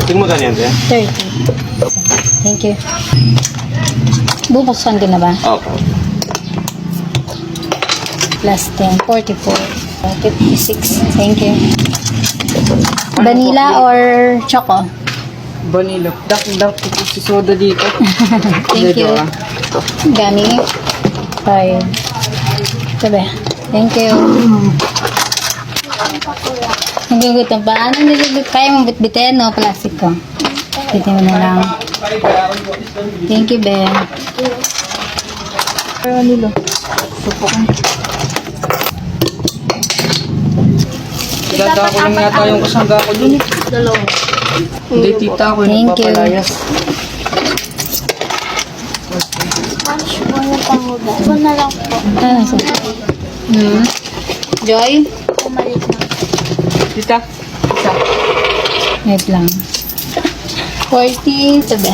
Tingnan mo ganyan din. 30. Thank you. Bubuksan ko na ba? Opo. Plus 10, 44, 56. Thank you. Vanilla or choco? Vanilla. Dak po si soda dito. Thank you. Gani. 5. Sabi. Thank you. Nagugutom pa. Ano nagugutom? Kaya mong bitbitin, no? Plastic ko. Bitin mo na lang. Thank you, Ben. Vanilla. Supukan. Dadako lang yata yung kasangga ko dun. Dalawa. Hindi, tita ako yung Thank you. nagpapalayas. Punch mo na panguda. Ito na lang po. Ah, sige. Joy? Pumalit na. Tita. Wait lang. 40. Sabi.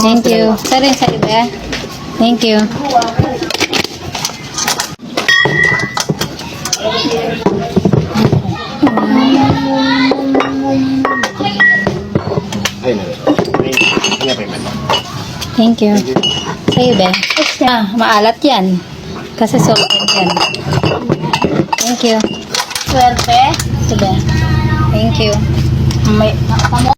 Thank you. Sa rin sa iba. Thank you. Ay, na. Thank you. Sa iba. Ah, maalat yan. Kasi salt yan. Thank you. Swerte. Sabi. Thank you. May